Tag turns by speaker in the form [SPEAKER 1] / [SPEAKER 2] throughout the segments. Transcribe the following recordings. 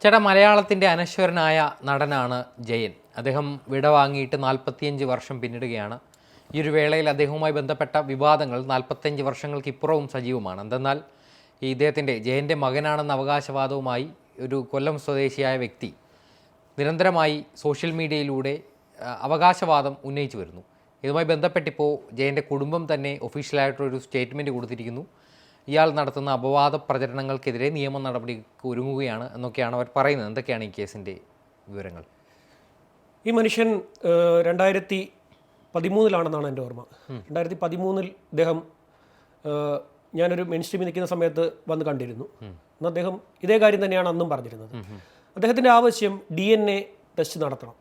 [SPEAKER 1] ചേട്ടാ, മലയാളത്തിൻ്റെ അനശ്വരനായ നടനാണ് ജയൻ. അദ്ദേഹം വിടവാങ്ങിയിട്ട് 45 വർഷം പിന്നിടുകയാണ്. ഈ ഒരു വേളയിൽ അദ്ദേഹവുമായി ബന്ധപ്പെട്ട വിവാദങ്ങൾ 45 വർഷങ്ങൾക്കിപ്പുറവും സജീവമാണ്. എന്തെന്നാൽ ഇദ്ദേഹത്തിൻ്റെ ജയൻ്റെ മകനാണെന്ന അവകാശവാദവുമായി ഒരു കൊല്ലം സ്വദേശിയായ വ്യക്തി നിരന്തരമായി സോഷ്യൽ മീഡിയയിലൂടെ അവകാശവാദം ഉന്നയിച്ചു വരുന്നു. ഇതുമായി ബന്ധപ്പെട്ടിപ്പോൾ ജയൻ്റെ കുടുംബം തന്നെ ഒഫീഷ്യലായിട്ടൊരു സ്റ്റേറ്റ്മെൻറ്റ് കൊടുത്തിരിക്കുന്നു. ഇയാൾ നടത്തുന്ന അപവാദ പ്രചരണങ്ങൾക്കെതിരെ നിയമ നടപടിക്ക് ഒരുങ്ങുകയാണ് എന്നൊക്കെയാണ് അവർ പറയുന്നത്. എന്തൊക്കെയാണ് ഈ കേസിൻ്റെ വിവരങ്ങൾ?
[SPEAKER 2] ഈ മനുഷ്യൻ 2013 എൻ്റെ ഓർമ്മ. 2013 ഇദ്ദേഹം ഞാനൊരു മെയിൻ സ്ട്രീമിൽ നിൽക്കുന്ന സമയത്ത് വന്ന് കണ്ടിരുന്നു. അന്ന് അദ്ദേഹം ഇതേ കാര്യം തന്നെയാണ് അന്നും പറഞ്ഞിരുന്നത്. അദ്ദേഹത്തിൻ്റെ ആവശ്യം DNA ടെസ്റ്റ് നടത്തണം.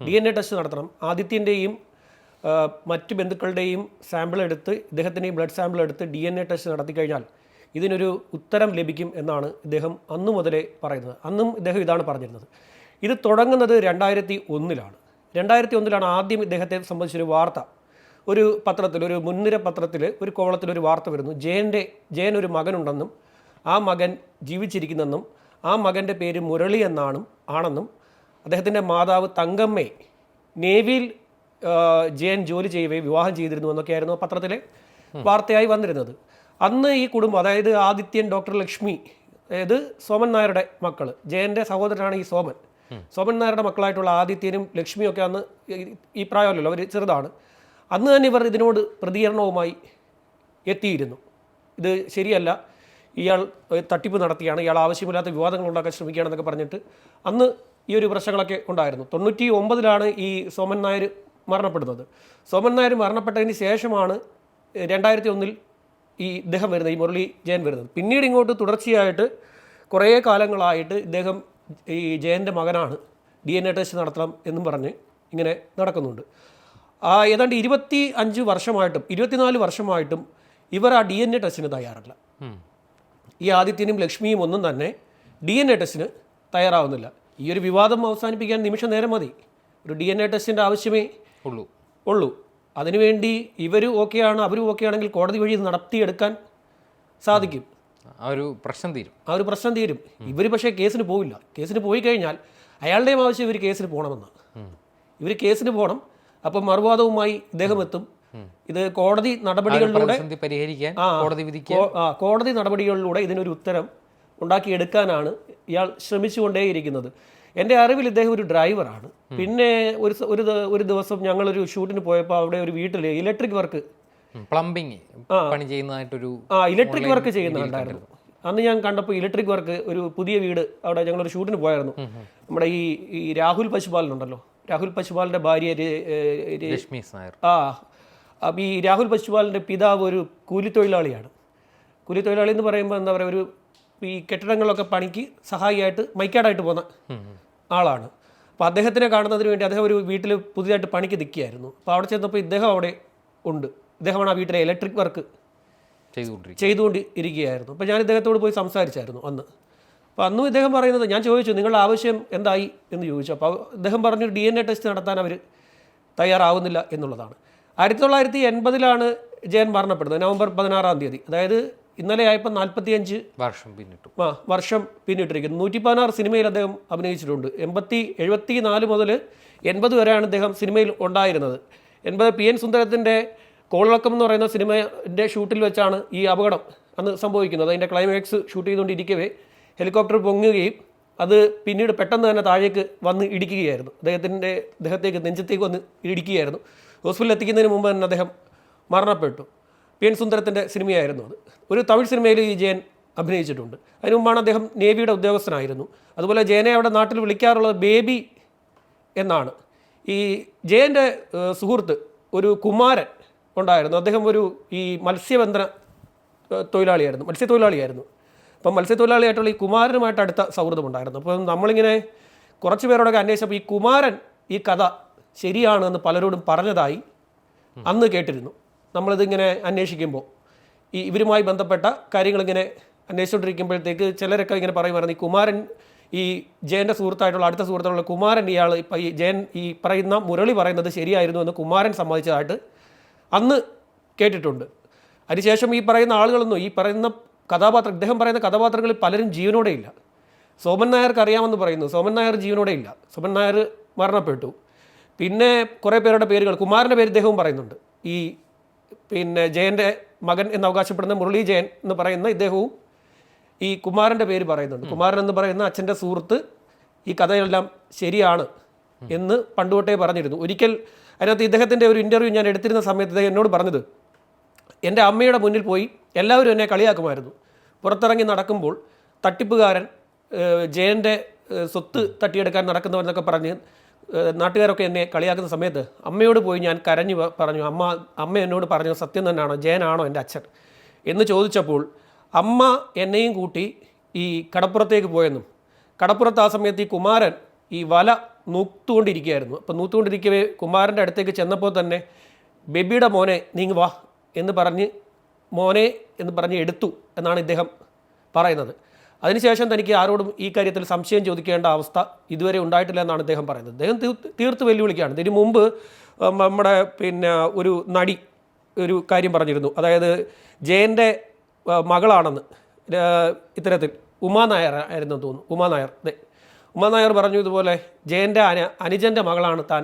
[SPEAKER 2] DNA ടെസ്റ്റ് നടത്തണം. ആദിത്യൻ്റെയും മറ്റ് ബന്ധുക്കളുടെയും സാമ്പിൾ എടുത്ത് ഇദ്ദേഹത്തിൻ്റെയും ബ്ലഡ് സാമ്പിൾ എടുത്ത് DNA ടെസ്റ്റ് നടത്തി കഴിഞ്ഞാൽ ഇതിനൊരു ഉത്തരം ലഭിക്കും എന്നാണ് ഇദ്ദേഹം അന്നു മുതലേ പറയുന്നത്. അന്നും ഇദ്ദേഹം ഇതാണ് പറഞ്ഞിരുന്നത്. ഇത് തുടങ്ങുന്നത് 2001 2001 ആദ്യം ഇദ്ദേഹത്തെ സംബന്ധിച്ചൊരു വാർത്ത ഒരു പത്രത്തിൽ, ഒരു മുൻനിര പത്രത്തിൽ, ഒരു കോളത്തിലൊരു വാർത്ത വരുന്നു. ജയൻ ഒരു മകനുണ്ടെന്നും ആ മകൻ ജീവിച്ചിരിക്കുന്നെന്നും ആ മകൻ്റെ പേര് മുരളി ആണെന്നും അദ്ദേഹത്തിൻ്റെ മാതാവ് തങ്കമ്മയെ നേവിയിൽ ജയൻ ജോലി ചെയ്യവേ വിവാഹം ചെയ്തിരുന്നു എന്നൊക്കെയായിരുന്നു ആ പത്രത്തിലെ വാർത്തയായി വന്നിരുന്നത്. അന്ന് ഈ കുടുംബം, അതായത് ആദിത്യൻ, ഡോക്ടർ ലക്ഷ്മി, അതായത് സോമൻ നായരുടെ മക്കൾ, ജയൻ്റെ സഹോദരനാണ് ഈ സോമൻ നായരുടെ മക്കളായിട്ടുള്ള ആദിത്യനും ലക്ഷ്മിയും ഒക്കെ അന്ന് ഈ പ്രായമല്ലല്ലോ, അവർ ചെറുതാണ്. അന്ന് തന്നെ ഇവർ ഇതിനോട് പ്രതികരണവുമായി എത്തിയിരുന്നു. ഇത് ശരിയല്ല, ഇയാൾ തട്ടിപ്പ് നടത്തിയാണ്, ഇയാൾ ആവശ്യമില്ലാത്ത വിവാദങ്ങൾ ഉണ്ടാക്കാൻ ശ്രമിക്കുകയാണെന്നൊക്കെ പറഞ്ഞിട്ട് അന്ന് ഈ ഒരു പ്രശ്നങ്ങളൊക്കെ ഉണ്ടായിരുന്നു. 99 ഈ സോമൻ നായർ മരണപ്പെടുന്നത്. സോമൻ നായർ മരണപ്പെട്ടതിന് ശേഷമാണ് 2001 ഈ ഇദ്ദേഹം വരുന്നത്, ഈ മുരളി ജയൻ വരുന്നത്. പിന്നീട് ഇങ്ങോട്ട് തുടർച്ചയായിട്ട് കുറേ കാലങ്ങളായിട്ട് ഇദ്ദേഹം ഈ ജയൻ്റെ മകനാണ്, DNA ടെസ്റ്റ് നടത്തണം എന്നും പറഞ്ഞ് ഇങ്ങനെ നടക്കുന്നുണ്ട്. ഏതാണ്ട് 25 വർഷമായിട്ടും 24 വർഷമായിട്ടും ഇവർ ആ DNA ടെസ്റ്റിന് തയ്യാറല്ല. ഈ ആദിത്യനും ലക്ഷ്മിയും ഒന്നും തന്നെ DNA ടെസ്റ്റിന് തയ്യാറാവുന്നില്ല. ഈ ഒരു വിവാദം അവസാനിപ്പിക്കാൻ നിമിഷ നേരം മതി. ഒരു DNA ടെസ്റ്റിൻ്റെ ആവശ്യമേ ഉള്ളൂ. അതിനുവേണ്ടി ഇവരും ഓക്കെയാണ്, അവരും ഓക്കെയാണെങ്കിൽ കോടതി വഴി നടത്തിയെടുക്കാൻ സാധിക്കും.
[SPEAKER 1] ആ ഒരു പ്രശ്നം തീരും. ഇവർ പക്ഷേ കേസിന് പോവില്ല. കേസിന് പോയി കഴിഞ്ഞാൽ അയാളുടെയും ആവശ്യം ഇവർ കേസിന് പോകണമെന്ന്. ഇവർ കേസിന് പോകണം. അപ്പം മറുവാദവുമായി ഇദ്ദേഹം എത്തും. ഇത് കോടതി നടപടികളിലൂടെ കോടതി നടപടികളിലൂടെ ഇതിനൊരു ഉത്തരം ഉണ്ടാക്കിയെടുക്കാനാണ് ഇയാൾ ശ്രമിച്ചുകൊണ്ടേയിരിക്കുന്നത്. എൻ്റെ അറിവിൽ ഇദ്ദേഹം ഒരു ഡ്രൈവറാണ്. പിന്നെ ഒരു ദിവസം ഞങ്ങളൊരു ഷൂട്ടിന് പോയപ്പോൾ അവിടെ ഒരു വീട്ടിൽ ഇലക്ട്രിക് വർക്ക്, പ്ലംബിംഗ് പണി ചെയ്യുന്നതായിട്ടൊരു
[SPEAKER 2] ഇലക്ട്രിക് വർക്ക് ചെയ്യുന്നുണ്ടായിരുന്നു. അന്ന് ഞാൻ കണ്ടപ്പോൾ ഇലക്ട്രിക് വർക്ക്, ഒരു പുതിയ വീട്, അവിടെ ഞങ്ങളൊരു ഷൂട്ടിന് പോയായിരുന്നു. നമ്മുടെ ഈ രാഹുൽ പശുപാലനുണ്ടല്ലോ, രാഹുൽ പശുപാലിൻ്റെ ഭാര്യ
[SPEAKER 1] രശ്മി നായർ.
[SPEAKER 2] ഈ രാഹുൽ പശുപാലിൻ്റെ പിതാവ് ഒരു കൂലിത്തൊഴിലാളിയാണ്. കൂലിത്തൊഴിലാളി എന്ന് പറയുമ്പോൾ എന്താ പറയുക, ഒരു ഈ കെട്ടിടങ്ങളൊക്കെ പണിക്ക് സഹായിയായിട്ട് മൈക്കാടായിട്ട് പോകുന്ന ആളാണ്. അപ്പോൾ അദ്ദേഹത്തിനെ കാണുന്നതിന് വേണ്ടി അദ്ദേഹം ഒരു വീട്ടിൽ പുതിയതായിട്ട് പണിക്ക് നിൽക്കുകയായിരുന്നു. അപ്പോൾ അവിടെ ചെന്നപ്പോൾ ഇദ്ദേഹം അവിടെ ഉണ്ട്. ഇദ്ദേഹമാണ് ആ വീട്ടിലെ ഇലക്ട്രിക് വർക്ക് ചെയ്തുകൊണ്ട് ഇരിക്കുകയായിരുന്നു. അപ്പോൾ ഞാൻ ഇദ്ദേഹത്തോട് പോയി സംസാരിച്ചായിരുന്നു അന്ന്. അപ്പോൾ അന്നും ഇദ്ദേഹം പറയുന്നത്, ഞാൻ ചോദിച്ചു നിങ്ങളുടെ ആവശ്യം എന്തായി എന്ന് ചോദിച്ചു. അപ്പോൾ അദ്ദേഹം പറഞ്ഞു DNA ടെസ്റ്റ് നടത്താൻ അവർ തയ്യാറാവുന്നില്ല എന്നുള്ളതാണ്. 1980 ജയൻ മരണപ്പെടുന്നത്, നവംബർ 16. അതായത് ഇന്നലെ ആയപ്പോൾ 45 വർഷം പിന്നിട്ടിരിക്കുന്നു. 116 സിനിമയിൽ അദ്ദേഹം അഭിനയിച്ചിട്ടുണ്ട്. 74 മുതൽ 80 വരെയാണ് അദ്ദേഹം സിനിമയിൽ ഉണ്ടായിരുന്നത്. 80 PN സുന്ദരത്തിൻ്റെ കോളിളക്കം എന്ന് പറയുന്ന സിനിമയുടെ ഷൂട്ടിൽ വെച്ചാണ് ഈ അപകടം അന്ന് സംഭവിക്കുന്നത്. അതിൻ്റെ ക്ലൈമാക്സ് ഷൂട്ട് ചെയ്തുകൊണ്ടിരിക്കവേ ഹെലികോപ്റ്റർ പൊങ്ങുകയും അത് പിന്നീട് പെട്ടെന്ന് തന്നെ താഴേക്ക് വന്ന് ഇടിക്കുകയായിരുന്നു. അദ്ദേഹത്തേക്ക് നെഞ്ചത്തേക്ക് വന്ന് ഇടിക്കുകയായിരുന്നു. ഹോസ്പിറ്റലിൽ എത്തിക്കുന്നതിന് മുമ്പ് തന്നെ അദ്ദേഹം മരണപ്പെട്ടു. PN സുന്ദരത്തിൻ്റെ സിനിമയായിരുന്നു അത്. ഒരു തമിഴ് സിനിമയിൽ ഈ ജയൻ അഭിനയിച്ചിട്ടുണ്ട്. അതിനു മുമ്പാണ് അദ്ദേഹം നേവിയുടെ ഉദ്യോഗസ്ഥനായിരുന്നു. അതുപോലെ ജയനെ അവിടെ നാട്ടിൽ വിളിക്കാറുള്ളത് ബേബി എന്നാണ്. ഈ ജയൻ്റെ സുഹൃത്ത് ഒരു കുമാരൻ ഉണ്ടായിരുന്നു. അദ്ദേഹം ഈ മത്സ്യബന്ധന മത്സ്യത്തൊഴിലാളിയായിരുന്നു. അപ്പം മത്സ്യത്തൊഴിലാളിയായിട്ടുള്ള ഈ കുമാരനുമായിട്ട് അടുത്ത സൗഹൃദമുണ്ടായിരുന്നു. അപ്പം നമ്മളിങ്ങനെ കുറച്ച് പേരോടൊക്കെ അന്വേഷിച്ചപ്പോൾ ഈ കുമാരൻ ഈ കഥ ശരിയാണെന്ന് പലരോടും പറഞ്ഞതായി അന്ന് കേട്ടിരുന്നു. നമ്മളിതിങ്ങനെ അന്വേഷിക്കുമ്പോൾ ഇവരുമായി ബന്ധപ്പെട്ട കാര്യങ്ങളിങ്ങനെ അന്വേഷിച്ചുകൊണ്ടിരിക്കുമ്പോഴത്തേക്ക് ചിലരൊക്കെ ഇങ്ങനെ പറയുമായിരുന്നു, ഈ കുമാരൻ, ഈ ജയൻ്റെ അടുത്ത സുഹൃത്തായിട്ടുള്ള കുമാരൻ, ഈ ജയൻ ഈ പറയുന്ന മുരളി പറയുന്നത് ശരിയായിരുന്നു എന്ന് കുമാരൻ സമ്മതിച്ചതായിട്ട് അന്ന് കേട്ടിട്ടുണ്ട്. അതിനുശേഷം ഈ പറയുന്ന ആളുകളൊന്നും, ഈ പറയുന്ന ഇദ്ദേഹം പറയുന്ന കഥാപാത്രങ്ങളിൽ പലരും ജീവനോടെ ഇല്ല. സോമൻ നായർക്ക് അറിയാമെന്ന് പറയുന്നു. സോമൻ നായർ ജീവനോടെ ഇല്ല, സോമൻ നായർ മരണപ്പെട്ടു. പിന്നെ കുറേ പേരുടെ പേരുകൾ, കുമാരൻ്റെ പേര് ഇദ്ദേഹവും പറയുന്നുണ്ട്. ഈ പിന്നെ ജയൻ്റെ മകൻ എന്ന് അവകാശപ്പെടുന്ന മുരളി ജയൻ എന്ന് പറയുന്ന ഇദ്ദേഹവും ഈ കുമാരൻ്റെ പേര് പറയുന്നുണ്ട്. കുമാരൻ എന്ന് പറയുന്ന അച്ഛൻ്റെ സുഹൃത്ത് ഈ കഥയെല്ലാം ശരിയാണ് എന്ന് പണ്ടുതൊട്ടേ പറഞ്ഞിരുന്നു. ഒരിക്കൽ അതിനകത്ത് ഇദ്ദേഹത്തിൻ്റെ ഒരു ഇൻ്റർവ്യൂ ഞാൻ എടുത്തിരുന്ന സമയത്ത് ഇദ്ദേഹം എന്നോട് പറഞ്ഞത്, എൻ്റെ അമ്മയുടെ മുന്നിൽ പോയി എല്ലാവരും എന്നെ കളിയാക്കുമായിരുന്നു. പുറത്തിറങ്ങി നടക്കുമ്പോൾ തട്ടിപ്പുകാരൻ, ജയൻ്റെ സ്വത്ത് തട്ടിയെടുക്കാൻ നടക്കുന്നവരെന്നൊക്കെ പറഞ്ഞ് നാട്ടുകാരൊക്കെ എന്നെ കളിയാക്കുന്ന സമയത്ത് അമ്മയോട് പോയി ഞാൻ കരഞ്ഞു പറഞ്ഞു, അമ്മ എന്നോട് പറഞ്ഞത് സത്യം തന്നെയാണോ, ജയനാണോ എൻ്റെ അച്ഛൻ എന്ന് ചോദിച്ചപ്പോൾ അമ്മ എന്നെയും കൂട്ടി ഈ കടപ്പുറത്തേക്ക് പോയെന്നും, കടപ്പുറത്ത് ആ സമയത്ത് ഈ കുമാരൻ ഈ വല നൂത്തുകൊണ്ടിരിക്കുകയായിരുന്നു. അപ്പം നൂത്തുകൊണ്ടിരിക്കവേ കുമാരൻ്റെ അടുത്തേക്ക് ചെന്നപ്പോൾ തന്നെ ബേബിയുടെ മോനെ നീങ്ങ് വാ എന്ന് പറഞ്ഞ് മോനെ എന്ന് പറഞ്ഞ് എടുത്തു എന്നാണ് ഇദ്ദേഹം പറയുന്നത്. അതിനുശേഷം തനിക്ക് ആരോടും ഈ കാര്യത്തിൽ സംശയം ചോദിക്കേണ്ട അവസ്ഥ ഇതുവരെ ഉണ്ടായിട്ടില്ല എന്നാണ് ഇദ്ദേഹം പറയുന്നത്. അദ്ദേഹം തീർത്ത് വെല്ലുവിളിക്കുകയാണ്. ഇതിനു മുമ്പ് നമ്മുടെ പിന്നെ ഒരു നടി ഒരു കാര്യം പറഞ്ഞിരുന്നു, അതായത് ജയൻ്റെ മകളാണെന്ന്, ഇത്തരത്തിൽ ഉമാ നായർ ആയിരുന്നു തോന്നുന്നു, ഉമാ നായർ പറഞ്ഞു ഇതുപോലെ ജയൻ്റെ അനുജൻ്റെ മകളാണ് താൻ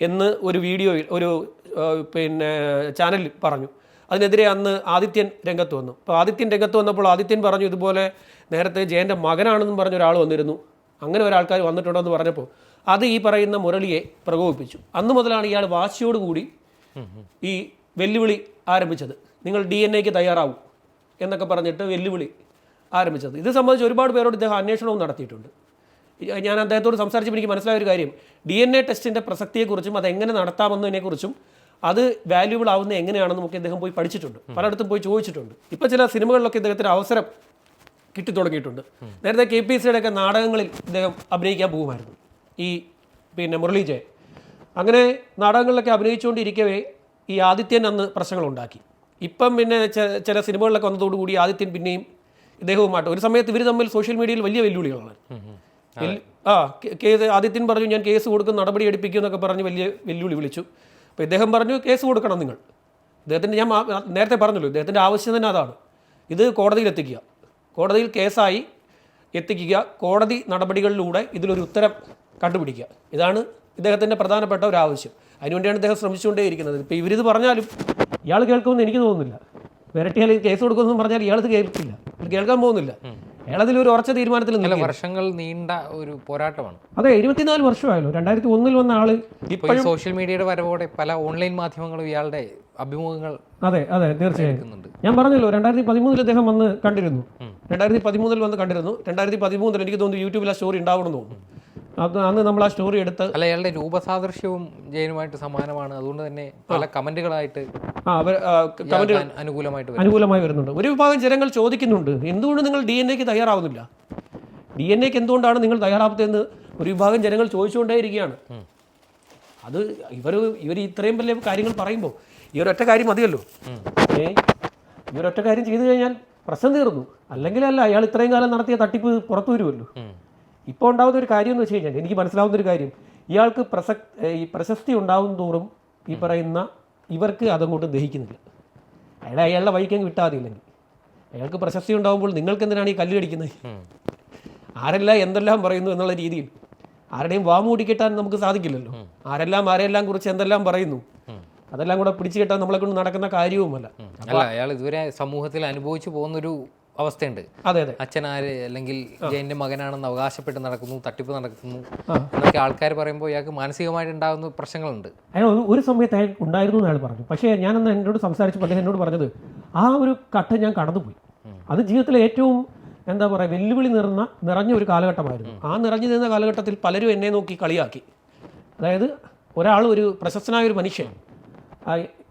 [SPEAKER 2] എന്ന് ഒരു വീഡിയോയിൽ ഒരു പിന്നെ ചാനലിൽ പറഞ്ഞു. അതിനെതിരെ അന്ന് ആദിത്യൻ രംഗത്ത് വന്നു. അപ്പോൾ ആദിത്യൻ രംഗത്ത് വന്നപ്പോൾ ആദിത്യൻ പറഞ്ഞു ഇതുപോലെ നേരത്തെ ജയൻ്റെ മകനാണെന്നും പറഞ്ഞ ഒരാൾ വന്നിരുന്നു, അങ്ങനെ ഒരാൾക്കാർ വന്നിട്ടുണ്ടോ എന്ന് പറഞ്ഞപ്പോൾ അത് ഈ പറയുന്ന മുരളിയെ പ്രകോപിപ്പിച്ചു. അന്ന് മുതലാണ് ഇയാൾ വാശിയോടുകൂടി ഈ വെല്ലുവിളി ആരംഭിച്ചത്. നിങ്ങൾ DNA തയ്യാറാവും എന്നൊക്കെ പറഞ്ഞിട്ട് വെല്ലുവിളി ആരംഭിച്ചത്. ഇത് സംബന്ധിച്ച് ഒരുപാട് പേരോട് ഇദ്ദേഹം അന്വേഷണവും നടത്തിയിട്ടുണ്ട്. ഞാൻ അദ്ദേഹത്തോട് സംസാരിച്ചപ്പോൾ എനിക്ക് മനസ്സിലായ ഒരു കാര്യം, DNA ടെസ്റ്റിൻ്റെ പ്രസക്തിയെക്കുറിച്ചും അതെങ്ങനെ നടത്താമെന്നതിനെക്കുറിച്ചും അത് വാല്യൂബിൾ ആവുന്നത് എങ്ങനെയാണെന്ന് നമുക്ക് ഇദ്ദേഹം പോയി പഠിച്ചിട്ടുണ്ട്, പലയിടത്തും പോയി ചോദിച്ചിട്ടുണ്ട്. ഇപ്പോൾ ചില സിനിമകളിലൊക്കെ ഇദ്ദേഹത്തിന് അവസരം കിട്ടിത്തുടങ്ങിയിട്ടുണ്ട്. നേരത്തെ KPSCയുടെ ഒക്കെ നാടകങ്ങളിൽ ഇദ്ദേഹം അഭിനയിക്കാൻ പോകുമായിരുന്നു ഈ പിന്നെ മുരളി ജയൻ. അങ്ങനെ നാടകങ്ങളിലൊക്കെ അഭിനയിച്ചുകൊണ്ടിരിക്കവേ ഈ ആദിത്യൻ അന്ന് പ്രശ്നങ്ങളുണ്ടാക്കി. ഇപ്പം പിന്നെ ചില സിനിമകളിലൊക്കെ വന്നതോടുകൂടി ആദിത്യൻ പിന്നെയും ഇദ്ദേഹവുമായിട്ട് ഒരു സമയത്ത് ഇവർ തമ്മിൽ സോഷ്യൽ മീഡിയയിൽ വലിയ വെല്ലുവിളികളാണ്. ആദിത്യൻ പറഞ്ഞു ഞാൻ കേസ് കൊടുക്കും, നടപടി എടുപ്പിക്കും എന്നൊക്കെ പറഞ്ഞ് വലിയ വെല്ലുവിളി വിളിച്ചു. അപ്പോൾ ഇദ്ദേഹം പറഞ്ഞു കേസ് കൊടുക്കണം നിങ്ങൾ. ഇദ്ദേഹത്തിൻ്റെ ഞാൻ നേരത്തെ പറഞ്ഞല്ലോ, ഇദ്ദേഹത്തിൻ്റെ ആവശ്യം തന്നെ അതാണ്. ഇത് കോടതിയിൽ എത്തിക്കുക, കോടതിയിൽ കേസായി എത്തിക്കുക, കോടതി നടപടികളിലൂടെ ഇതിലൊരു ഉത്തരം കണ്ടുപിടിക്കുക. ഇതാണ് ഇദ്ദേഹത്തിൻ്റെ പ്രധാനപ്പെട്ട ഒരു ആവശ്യം. അതിനുവേണ്ടിയാണ് ഇദ്ദേഹം ശ്രമിച്ചുകൊണ്ടേയിരിക്കുന്നത്. ഇപ്പോൾ ഇവരിത് പറഞ്ഞാലും ഇയാൾ കേൾക്കുമെന്ന് എനിക്ക് തോന്നുന്നില്ല. വിരട്ടിയാൽ കേസ് കൊടുക്കുമെന്ന് പറഞ്ഞാൽ ഇയാളത് കേൾക്കില്ല, കേൾക്കാൻ പോകുന്നില്ല. അയാളതിലൊരു ഉറച്ച തീരുമാനത്തിൽ
[SPEAKER 1] വർഷങ്ങൾ നീണ്ട ഒരു പോരാട്ടമാണ്.
[SPEAKER 2] അതെ, 24 വർഷമായല്ലോ. 2001 വന്ന ആള്
[SPEAKER 1] ഇപ്പോഴും സോഷ്യൽ മീഡിയയുടെ വരവോടെ പല ഓൺലൈൻ മാധ്യമങ്ങളും ഇയാളുടെ അഭിമുഖങ്ങൾ
[SPEAKER 2] അതെ തീർച്ചയായും ഞാൻ പറഞ്ഞല്ലോ 2013 അദ്ദേഹം വന്ന് കണ്ടിരുന്നു. 2013 വന്ന് കണ്ടിരുന്നു. 2013 എനിക്ക് തോന്നുന്നു യൂട്യൂബിൽ ആ സ്റ്റോറി ഉണ്ടാവണമെന്ന് തോന്നുന്നു. അത് അന്ന് നമ്മൾ ആ സ്റ്റോറി എടുത്ത്
[SPEAKER 1] അല്ല, അയാളുടെ രൂപസാദൃശ്യവും ജയനുമായിട്ട് സമാനമാണ്. അതുകൊണ്ട് തന്നെ പല കമന്റുകളായിട്ട്
[SPEAKER 2] അനുകൂലമായി വരുന്നുണ്ട്. ഒരു വിഭാഗം ജനങ്ങൾ ചോദിക്കുന്നുണ്ട്, എന്തുകൊണ്ട് നിങ്ങൾ DNA തയ്യാറാവുന്നില്ല, DNA എന്തുകൊണ്ടാണ് നിങ്ങൾ തയ്യാറാവാത്തതെന്ന് ഒരു വിഭാഗം ജനങ്ങൾ ചോദിച്ചുകൊണ്ടേയിരിക്കുകയാണ്. അത് ഇവർ ഇത്രയും വലിയ കാര്യങ്ങൾ പറയുമ്പോൾ ഈ ഒരൊറ്റ കാര്യം മതിയല്ലോ. ഈ ഒരൊറ്റ കാര്യം ചെയ്തു കഴിഞ്ഞാൽ പ്രശ്നം തീർന്നു. അല്ലെങ്കിൽ അയാൾ ഇത്രയും കാലം നടത്തിയ തട്ടിപ്പ് പുറത്തു വരുമല്ലോ. ഇപ്പോൾ ഉണ്ടാകുന്ന ഒരു കാര്യം എന്ന് വെച്ച് കഴിഞ്ഞാൽ എനിക്ക് മനസ്സിലാവുന്ന ഒരു കാര്യം, ഇയാൾക്ക് ഈ പ്രശസ്തി ഉണ്ടാവും തോറും ഈ പറയുന്ന ഇവർക്ക് അതങ്ങോട്ട് ദഹിക്കുന്നില്ല. അയാളുടെ വഴിക്കങ്ങ് വിട്ടാൽ മതിയില്ലെങ്കിൽ അയാൾക്ക് പ്രശസ്തി ഉണ്ടാകുമ്പോൾ നിങ്ങൾക്ക് എന്തിനാണ് ഈ കല്ല് കടിക്കുന്നത്? ആരെല്ലാം എന്തെല്ലാം പറയുന്നു എന്നുള്ള രീതിയിൽ ആരുടെയും വാമൂടി കെട്ടാൻ നമുക്ക് സാധിക്കില്ലല്ലോ. ആരെല്ലാം കുറിച്ച് എന്തെല്ലാം പറയുന്നു അതെല്ലാം കൂടെ പിടിച്ചു കെട്ടാൻ നമ്മളെ കൊണ്ട് നടക്കുന്ന കാര്യവുമല്ല.
[SPEAKER 1] അയാൾ ഇതുവരെ സമൂഹത്തിൽ അനുഭവിച്ചു പോകുന്നൊരു അവസ്ഥയുണ്ട്.
[SPEAKER 2] അതെ,
[SPEAKER 1] അച്ഛനാര് അല്ലെങ്കിൽ ജയന്റെ മകനാണെന്ന് അവകാശപ്പെട്ട് നടക്കുന്നു, തട്ടിപ്പ് നടക്കുന്നു എന്നൊക്കെ ആൾക്കാർ പറയുമ്പോൾ ഇയാൾക്ക് മാനസികമായിട്ട് ഉണ്ടാകുന്ന പ്രശ്നങ്ങളുണ്ട്.
[SPEAKER 2] അയാൾ ഒരു സമയത്ത് അയാൾ ഉണ്ടായിരുന്നു അയാൾ പറഞ്ഞു. പക്ഷേ ഞാനന്ന് എന്നോട് സംസാരിച്ചപ്പോൾ അദ്ദേഹം എന്നോട് പറഞ്ഞത് ആ ഒരു ഘട്ടം ഞാൻ കടന്നുപോയി. അത് ജീവിതത്തിലെ ഏറ്റവും എന്താ പറയുക വെല്ലുവിളി നിറഞ്ഞ ഒരു കാലഘട്ടമായിരുന്നു. ആ നിറഞ്ഞു നിന്ന കാലഘട്ടത്തിൽ പലരും എന്നെ നോക്കി കളിയാക്കി. അതായത് ഒരു പ്രശസ്തനായ ഒരു മനുഷ്യൻ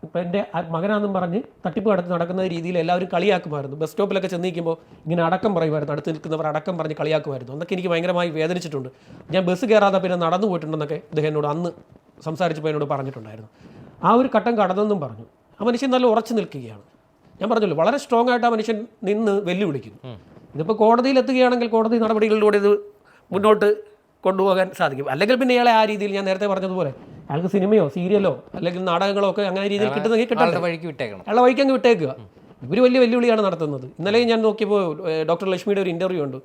[SPEAKER 2] ഇപ്പം എൻ്റെ മകനാണെന്നും പറഞ്ഞ് തട്ടിപ്പ് നടക്കുന്ന രീതിയിൽ എല്ലാവരും കളിയാക്കുമായിരുന്നു. ബസ് സ്റ്റോപ്പിലൊക്കെ ചെന്നിരിക്കുമ്പോൾ ഇങ്ങനെ അടക്കം പറയുമായിരുന്നു, അടുത്ത് നിൽക്കുന്നവർ അടക്കം പറഞ്ഞ് കളിയാക്കുമായിരുന്നു. അതൊക്കെ എനിക്ക് ഭയങ്കരമായി വേദനിച്ചിട്ടുണ്ട്. ഞാൻ ബസ് കയറാതെ പിന്നെ നടന്നു പോയിട്ടുണ്ടെന്നൊക്കെ ഇദ്ദേഹം എന്നോട് അന്ന് സംസാരിച്ചപ്പോൾ എന്നോട് പറഞ്ഞിട്ടുണ്ടായിരുന്നു. ആ ഒരു ഘട്ടം കടന്നെന്നും പറഞ്ഞു. ആ മനുഷ്യൻ നല്ല ഉറച്ചു നിൽക്കുകയാണ്. ഞാൻ പറഞ്ഞല്ലോ, വളരെ സ്ട്രോങ് ആയിട്ട് ആ മനുഷ്യൻ നിന്ന് വെല്ലുവിളിക്കുന്നു. ഇതിപ്പോൾ കോടതിയിൽ എത്തുകയാണെങ്കിൽ കോടതി നടപടികളിലൂടെ ഇത് മുന്നോട്ട് കൊണ്ടുപോകാൻ സാധിക്കും. അല്ലെങ്കിൽ പിന്നെ ഇയാളെ ആ രീതിയിൽ ഞാൻ നേരത്തെ പറഞ്ഞതുപോലെ അയാൾക്ക് സിനിമയോ സീരിയലോ അല്ലെങ്കിൽ നാടകങ്ങളോ ഒക്കെ അങ്ങനെ രീതിയിൽ കിട്ടുന്നെങ്കിൽ കിട്ടട്ടെ, അയാളുടെ വഴിക്ക് അങ്ങ് വിട്ടേക്കുക. ഇവർ വലിയ വെല്ലുവിളിയാണ് നടത്തുന്നത്. ഇന്നലെ ഞാൻ നോക്കിയപ്പോൾ ഡോക്ടർ ലക്ഷ്മിയുടെ ഒരു ഇൻ്റർവ്യൂ ഉണ്ട്.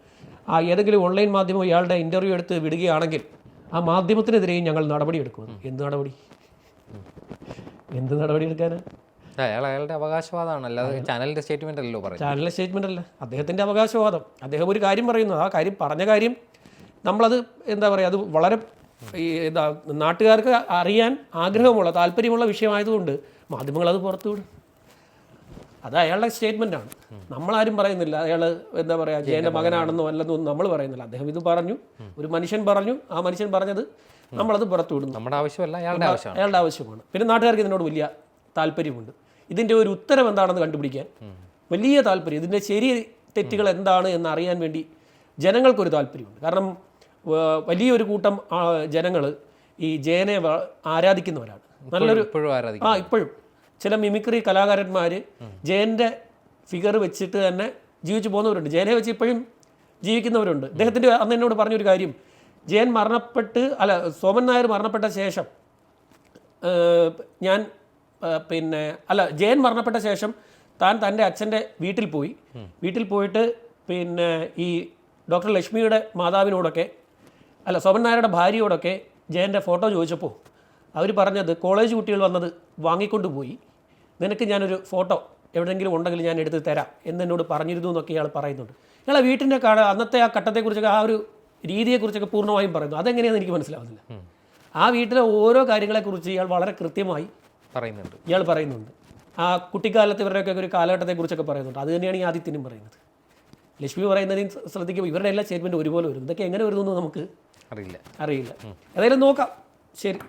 [SPEAKER 2] ആ ഏതെങ്കിലും ഓൺലൈൻ മാധ്യമം ഇയാളുടെ ഇൻ്റർവ്യൂ എടുത്ത് വിടുകയാണെങ്കിൽ ആ മാധ്യമത്തിനെതിരെയും ഞങ്ങൾ നടപടിയെടുക്കും. എന്ത് നടപടി? എന്ത് നടപടി എടുക്കാനാണ്?
[SPEAKER 1] അയാളുടെ അവകാശവാദമാണ്, അല്ലാതെ ചാനലിന്റെ സ്റ്റേറ്റ്മെന്റ് അല്ലല്ലോ പറയുന്നത്.
[SPEAKER 2] ചാനലിലെ സ്റ്റേറ്റ്മെൻ്റ് അല്ല, അദ്ദേഹത്തിൻ്റെ അവകാശവാദം. അദ്ദേഹം ഒരു കാര്യം പറയുന്നു, ആ കാര്യം പറഞ്ഞ കാര്യം നമ്മളത് എന്താ പറയുക, അത് വളരെ എന്താ നാട്ടുകാർക്ക് അറിയാൻ ആഗ്രഹമുള്ള താല്പര്യമുള്ള വിഷയമായതുകൊണ്ട് മാധ്യമങ്ങളത് പുറത്തുവിടും. അത് അയാളുടെ സ്റ്റേറ്റ്മെൻറ്റാണ്. നമ്മളാരും പറയുന്നില്ല അയാൾ എന്താ പറയുക ജയൻ്റെ മകനാണെന്നോ അല്ലെന്നൊന്നും നമ്മൾ പറയുന്നില്ല. അദ്ദേഹം ഇത് പറഞ്ഞു, ഒരു മനുഷ്യൻ പറഞ്ഞു, ആ മനുഷ്യൻ പറഞ്ഞത് നമ്മളത് പുറത്തുവിടുന്നു.
[SPEAKER 1] നമ്മുടെ ആവശ്യമല്ല, അയാളുടെ ആവശ്യമാണ്.
[SPEAKER 2] അയാളുടെ ആവശ്യമാണ്. പിന്നെ നാട്ടുകാർക്ക് ഇതിനോട് വലിയ താല്പര്യമുണ്ട്. ഇതിൻ്റെ ഒരു ഉത്തരം എന്താണെന്ന് കണ്ടുപിടിക്കാൻ വലിയ താല്പര്യം, ഇതിൻ്റെ ശരി തെറ്റുകൾ എന്താണ് എന്ന് അറിയാൻ വേണ്ടി ജനങ്ങൾക്കൊരു താല്പര്യമുണ്ട്. കാരണം വലിയൊരു കൂട്ടം ജനങ്ങൾ ഈ ജയനെ ആരാധിക്കുന്നവരാണ്. നല്ലൊരു ഇപ്പോഴും ചില മിമിക്രി കലാകാരന്മാർ ജയൻ്റെ ഫിഗർ വെച്ചിട്ട് തന്നെ ജീവിച്ചു പോകുന്നവരുണ്ട്. ജയനെ വെച്ച് ഇപ്പോഴും ജീവിക്കുന്നവരുണ്ട്. അദ്ദേഹത്തിൻ്റെ അന്ന് എന്നോട് പറഞ്ഞൊരു കാര്യം, ജയൻ സോമൻ നായർ മരണപ്പെട്ട ശേഷം ജയൻ മരണപ്പെട്ട ശേഷം താൻ തൻ്റെ അച്ഛൻ്റെ വീട്ടിൽ പോയിട്ട് പിന്നെ ഈ ഡോക്ടർ ലക്ഷ്മിയുടെ മാതാവിനോടൊക്കെ സോമൻ നായരുടെ ഭാര്യയോടൊക്കെ ജയൻ്റെ ഫോട്ടോ ചോദിച്ചപ്പോൾ അവർ പറഞ്ഞത്, കോളേജ് കുട്ടികൾ വന്നത് വാങ്ങിക്കൊണ്ട് പോയി, നിനക്ക് ഞാനൊരു ഫോട്ടോ എവിടെയെങ്കിലും ഉണ്ടെങ്കിൽ ഞാൻ എടുത്ത് തരാം എന്നോട് പറഞ്ഞിരുന്നു എന്നൊക്കെ ഇയാൾ പറയുന്നുണ്ട്. ഇയാളെ വീട്ടിൻ്റെ അന്നത്തെ ആ ഘട്ടത്തെക്കുറിച്ചൊക്കെ ആ ഒരു രീതിയെക്കുറിച്ചൊക്കെ പൂർണ്ണമായും പറയുന്നു. അതെങ്ങനെയാണെന്ന് എനിക്ക് മനസ്സിലാവുന്നില്ല. ആ വീട്ടിലെ ഓരോ കാര്യങ്ങളെക്കുറിച്ച് ഇയാൾ വളരെ കൃത്യമായി പറയുന്നുണ്ട്. ആ കുട്ടിക്കാലത്ത് ഇവരുടെയൊക്കെ ഒരു കാലഘട്ടത്തെക്കുറിച്ചൊക്കെ പറയുന്നുണ്ട്. അത് തന്നെയാണ് ഈ ആദിത്യനും പറയുന്നത്. ലക്ഷ്മി പറയുന്നതിന് ശ്രദ്ധിക്കുമ്പോൾ ഇവരുടെ എല്ലാ സ്റ്റേറ്റ്മെൻറ്റും ഒരുപോലെ വരും. ഇതൊക്കെ എങ്ങനെ വരുന്നു എന്ന് നമുക്ക് അറിയില്ല. ഏതായാലും നോക്കാം. ശരി.